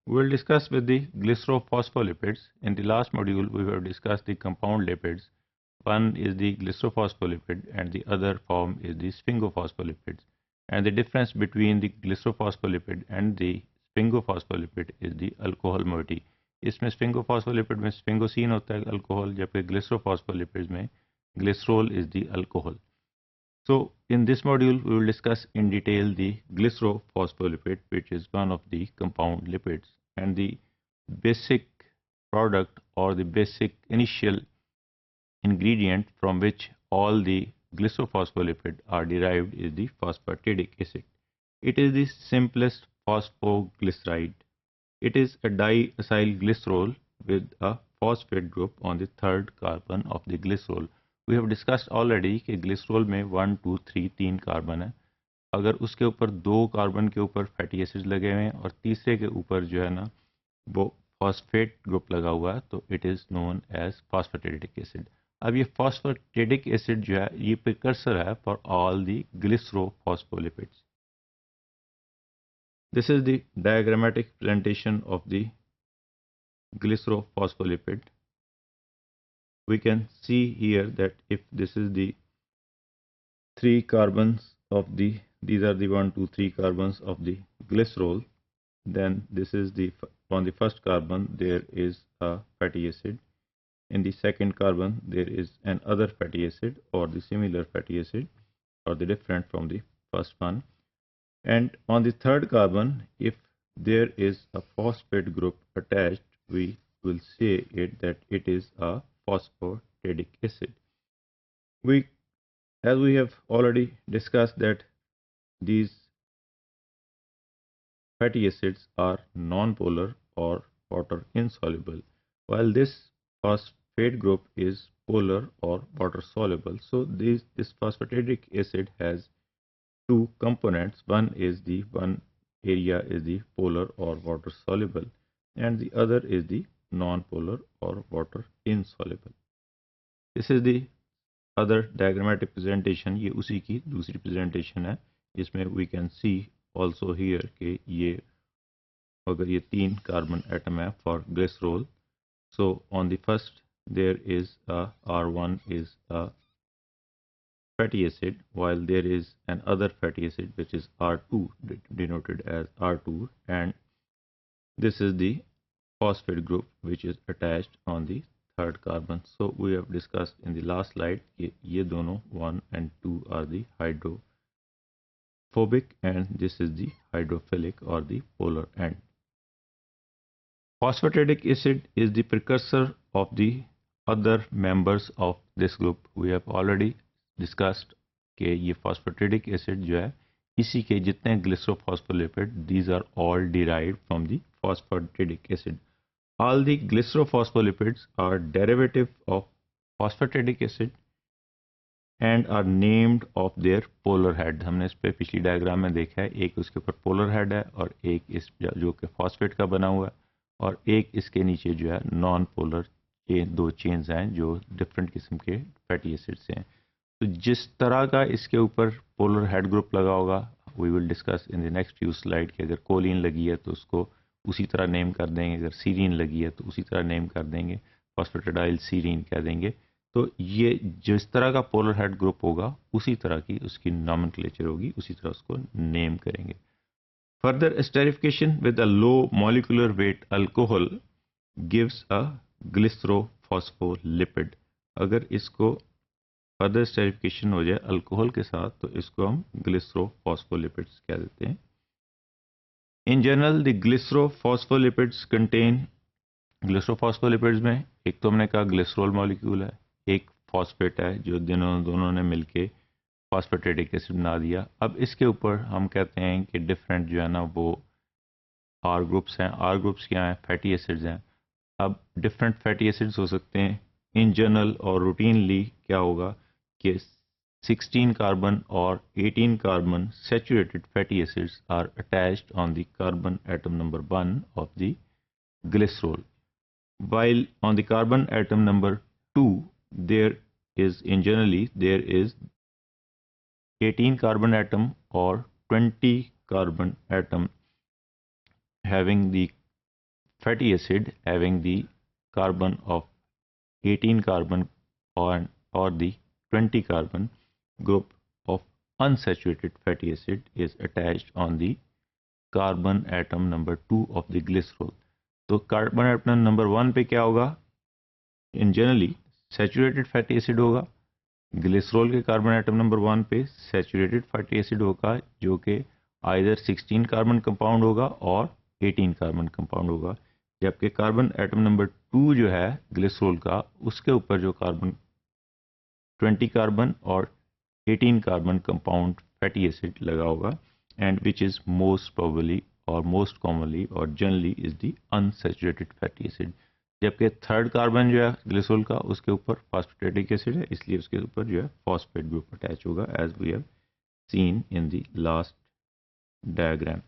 We will discuss with the glycerophospholipids. In the last module, we have discussed the compound lipids. One is the glycerophospholipid and the other form is the sphingophospholipid. And the difference between the glycerophospholipid and the sphingophospholipid is the alcohol moiety. इसमें sphingophospholipid में sphingosine होता है alcohol, जबकि glycerophospholipids में glycerol is the alcohol. So in this module, we will discuss in detail the glycerophospholipid, which is one of the compound lipids, and the basic product or the basic initial ingredient from which all the glycerophospholipid are derived is the phosphatidic acid. It is the simplest phosphoglyceride. It is a diacyl glycerol with a phosphate group on the third carbon of the glycerol. We have discussed already कि glycerol में 1, 2, 3 तीन carbon है. अगर उसके ऊपर 2 carbon के ऊपर fatty acid लगे हुए हैं और तीसरे के ऊपर जो है ना वो फॉस्फेट ग्रुप लगा हुआ है तो it is known as phosphatidic acid. अब ये फॉस्फेटिडिक एसिड जो है ये प्रिकर्सर है for all the glycerophospholipids. This is the diagrammatic presentation of the glycerophospholipid. We can see here that if this is the 3 carbons of these are the 1, 2, 3 carbons of the glycerol, then this is the on the first carbon there is a fatty acid. In the second carbon there is an other fatty acid or the similar fatty acid or the different from the first one. And on the third carbon, if there is a phosphate group attached, we will say it that it is a phosphatidic acid. As we have already discussed that these fatty acids are non-polar or water insoluble, while this phosphate group is polar or water soluble. So this phosphatidic acid has two components. One area is the polar or water soluble and the other is the non-polar or water insoluble. This is the other diagrammatic presentation. ये उसी की दूसरी presentation है. इसमें we can see also here कि ये अगर ये 3 carbon atom है for glycerol. So on the first there is a R1 is a fatty acid, while there is another fatty acid which is R2 denoted as R2, and this is the phosphate group which is attached on the third carbon. So we have discussed in the last slide ये दोनों 1 and 2 are the hydrophobic and this is the hydrophilic or the polar end. Phosphatidic acid is the precursor of the other members of this group. We have already discussed कि ये phosphatidic acid जो है इसी के जितने glycerophospholipid, these are all derived from the phosphatidic acid. All the glycerophospholipids are derivative of phosphatidic acid and are named of their polar head. हमने इस पे पिछली डायग्राम में देखा है, एक उसके ऊपर पोलर हेड है और एक इस जो कि फॉस्फेट का बना हुआ है और एक इसके नीचे जो है नॉन पोलर दो चेन्स हैं जो डिफरेंट किस्म के फैटी एसिड से हैं. तो जिस तरह का इसके ऊपर पोलर हेड ग्रुप लगा होगा, we will discuss in the next few slide कि अगर कोलिन लगी है तो उसको उसी तरह नेम कर देंगे, अगर सीरीन लगी है तो उसी तरह नेम कर देंगे, फॉस्फेटाइल सीरीन कह देंगे. तो ये जिस तरह का पोलर हेड ग्रुप होगा उसी तरह की उसकी नॉमेनक्लेचर होगी, उसी तरह उसको नेम करेंगे. Further esterification with a low molecular weight alcohol gives a glycerophospholipid. अगर इसको फर्दर esterification हो जाए अल्कोहल के साथ तो इसको हम glycerophospholipids कह देते हैं. In general, the glycerophospholipids contain glycerophospholipids में एक तो हमने कहा ग्लिसरॉल मॉलिक्यूल है, एक फॉस्फेट है जो दोनों ने मिलके फॉस्फेटिडिक एसिड बना दिया. अब इसके ऊपर हम कहते हैं कि डिफरेंट जो है ना वो आर ग्रुप्स हैं. आर ग्रुप्स क्या हैं? फैटी एसिड्स हैं. अब डिफरेंट फैटी एसिड्स हो सकते हैं. इन जनरल और रूटीनली क्या होगा कि 16 carbon or 18 carbon saturated fatty acids are attached on the carbon atom number 1 of the glycerol, while on the carbon atom number 2 there is 18 carbon atom or 20 carbon atom having the fatty acid having the carbon of 18 carbon or the 20 carbon group of unsaturated fatty acid is attached on the carbon atom number 2 of the glycerol. तो carbon atom number 1 पे क्या होगा? इन generally saturated fatty acid होगा. Glycerol के carbon atom number 1 पे saturated fatty acid होगा जो कि आइदर 16 कार्बन कंपाउंड होगा और 18 कार्बन कंपाउंड होगा, जबकि कार्बन एटम नंबर 2 जो है ग्लिसरॉल का, उसके ऊपर जो कार्बन 20 कार्बन और 18 कार्बन कंपाउंड फैटी एसिड लगा होगा, and which is most probably और मोस्ट कॉमनली और generally is the unsaturated fatty acid. जबकि थर्ड कार्बन जो है ग्लिसरॉल का, उसके ऊपर फॉस्फेटिक एसिड है, इसलिए उसके ऊपर जो है फॉस्फेट ग्रुप अटैच होगा, as we have seen in the last diagram.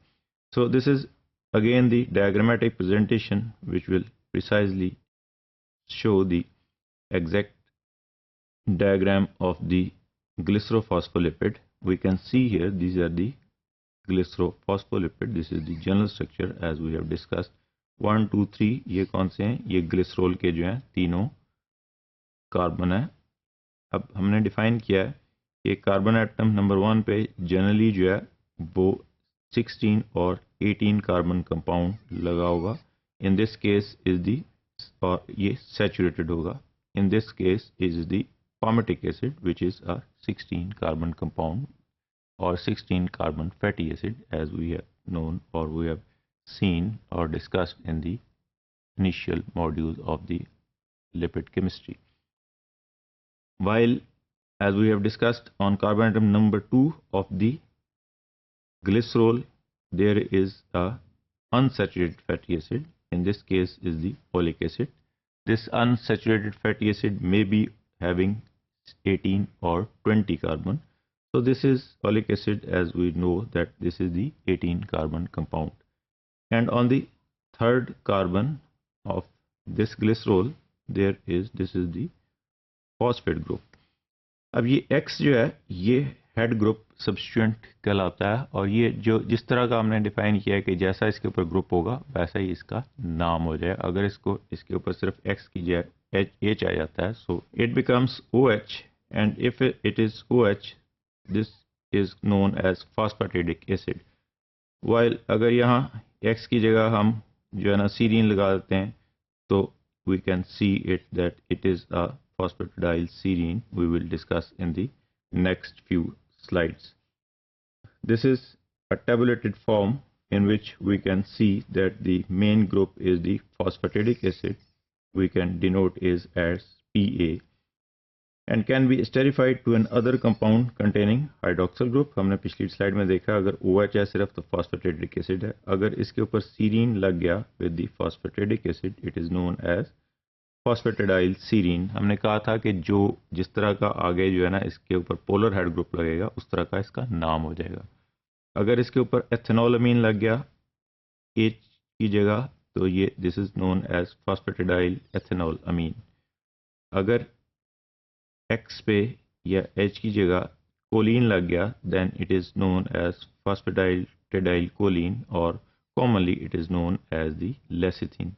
So this is again the diagrammatic presentation which will precisely show the exact diagram of the glycerophospholipid. We can see here these are the glycerophospholipid. This is the general structure as we have discussed. 1 2 3 ये कौन से हैं? ये glycerol के जो हैं तीनों carbon है. अब हमने डिफाइन किया है कि कार्बन एटम नंबर 1 पे जनरली जो है वो 16 और 18 कार्बन कंपाउंड लगा होगा. In this case is the, और ये सैचुरेटेड होगा. In this case is the palmitic acid which is a 16 carbon compound or 16 carbon fatty acid as we have known or we have seen or discussed in the initial modules of the lipid chemistry. While as we have discussed on carbon atom number 2 of the glycerol, there is a unsaturated fatty acid. In this case is the oleic acid. This unsaturated fatty acid may be having 18 or 20 carbon. So this is oleic acid, as we know that this is the 18 carbon compound. And on the third carbon of this glycerol, this is the phosphate group. अब ये X जो है ये head group substituent कहलाता है, और ये जो जिस तरह का हमने डिफाइन किया है कि जैसा इसके ऊपर ग्रुप होगा वैसा ही इसका नाम हो जाए. अगर इसको इसके ऊपर सिर्फ X की जगह H आ जाता है, so it becomes OH, and if it is OH this is known as phosphatidic acid. While अगर यहाँ X की जगह हम जो है ना सीरीन लगा देते हैं, तो we can see it that it is a phosphatidyl serine. We will discuss in the next few slides. This is a tabulated form in which we can see that the main group is the phosphatidic acid. We can denote is as PA, and can be esterified to another compound containing hydroxyl group. हमने पिछली slide में देखा अगर OH है सिर्फ तो phosphatidic acid है. अगर इसके ऊपर serine लग गया with the phosphatidic acid, it is known as phosphatidyl serine. हमने कहा था कि जो जिस तरह का आगे जो है ना इसके ऊपर पोलर हेड ग्रुप लगेगा उस तरह का इसका नाम हो जाएगा. अगर इसके ऊपर एथेनॉल अमीन लग गया H की जगह, तो ये this is known as phosphatidyl ethanol amine. अगर X पे या H की जगह कोलिन लग गया, then it is known as phosphatidyl choline, और commonly it is known as the lecithin.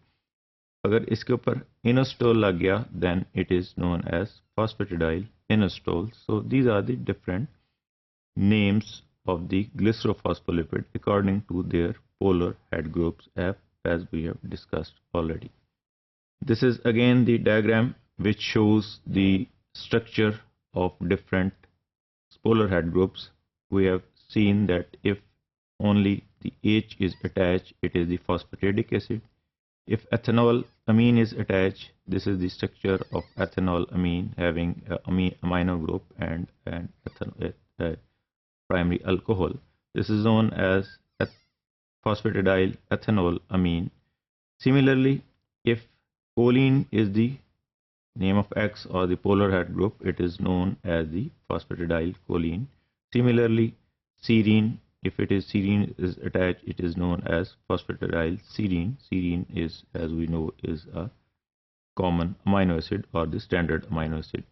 अगर इसके ऊपर इनोस्टोल लग गया, then it is known as phosphatidyl inositol. So these are the different names of the glycerophospholipid according to their polar head groups as we have discussed already. This is again the diagram which shows the structure of different polar head groups. We have seen that if only the H is attached, it is the phosphatidic acid. If ethanol amine is attached, this is the structure of ethanol amine having amino group and primary alcohol. This is known as phosphatidyl ethanol amine. Similarly, if choline is the name of X or the polar head group, it is known as the phosphatidyl choline. Similarly, serine, if it is serine is attached, it is known as phosphatidyl serine. Serine is, as we know, is a common amino acid or the standard amino acid.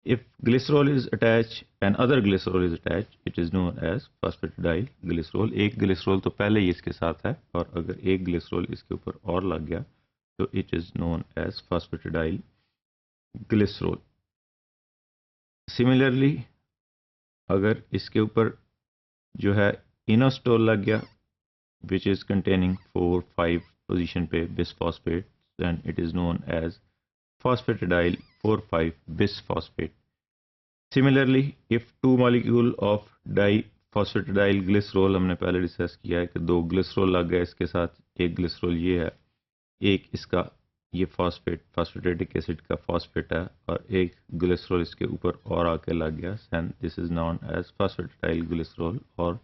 If glycerol is attached and other glycerol is attached, it is known as phosphatidyl glycerol. एक glycerol तो पहले ही इसके साथ है, और अगर एक glycerol इसके ऊपर और लग गया तो it is known as phosphatidyl glycerol. Similarly, अगर इसके ऊपर जो है इनोस्टोल लग गया, which is containing 4-5 position पे bisphosphate, then it is known as phosphatidyl 4,5 bisphosphate. Similarly, if two molecule of diphosphatidylglycerol, हमने पहले डिस्कस किया है कि दो ग्लिसरॉल लग गए इसके साथ, एक ग्लिसरॉल ये है, एक इसका ये फॉस्फेटिक एसिड का फॉस्फेट है, और एक ग्लिसरॉल इसके ऊपर और आके लग गया, and this is known as phosphatidylglycerol, और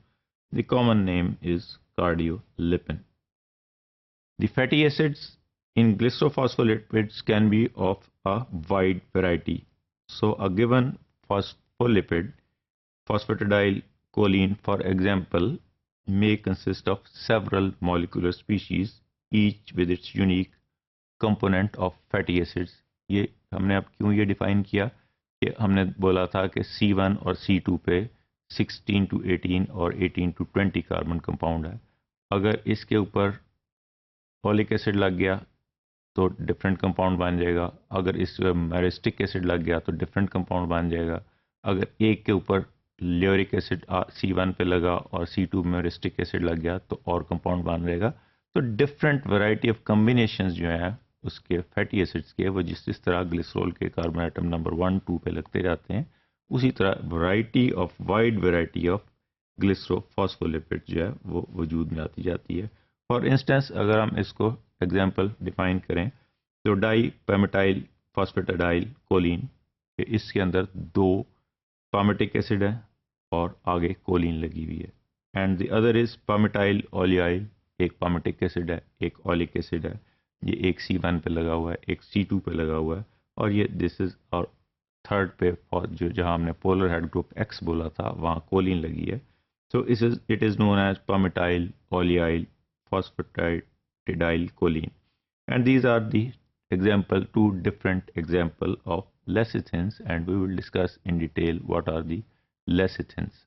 the common name is cardiolipin. The fatty acids in glycerophospholipids can be of a wide variety. So a given phospholipid, phosphatidylcholine for example, may consist of several molecular species, each with its unique component of fatty acids. ये हमने अब क्यों ये define किया कि हमने बोला था कि C1 और C2 पे 16 to 18 और 18 to 20 कार्बन कंपाउंड है. अगर इसके ऊपर फॉलिक एसिड लग गया तो डिफरेंट कंपाउंड बन जाएगा, अगर इस मैरिस्टिक एसिड लग गया तो डिफरेंट कंपाउंड बन जाएगा, अगर एक के ऊपर ल्यूरिक एसिड C1 पे लगा और C2 में मैरिस्टिक एसिड लग गया तो और कंपाउंड बन जाएगा. तो डिफरेंट वैरायटी ऑफ कम्बिनेशंस जो हैं उसके फैटी एसिड्स के, वो जिस तरह ग्लिसरॉल के कार्बन आइटम नंबर 1, 2 पे लगते जाते हैं, उसी तरह variety of wide variety of glycerophospholipid जो है वो वजूद में आती जाती है. फॉर इंस्टेंस अगर हम इसको एग्जाम्पल डिफाइन करें तो डाईपेमेटाइल फॉस्फेटाडाइल कोलिन, इसके अंदर दो पामेटिक एसिड है और आगे कोलिन लगी हुई है, एंड द अदर इज पामेटाइल ओलियाइल, एक पामेटिक एसिड है, एक ऑलिक एसिड है, ये एक C1 पे लगा हुआ है, एक C2 पे लगा हुआ है, और ये दिस इज और थर्ड पे जो जहां हमने पोलर हेड ग्रुप X बोला था वहां कोलिन लगी है. So it is known as palmitoyl oleoyl phosphatidylcholine, and these are the two different example of lecithins, and we will discuss in detail what are the lecithins.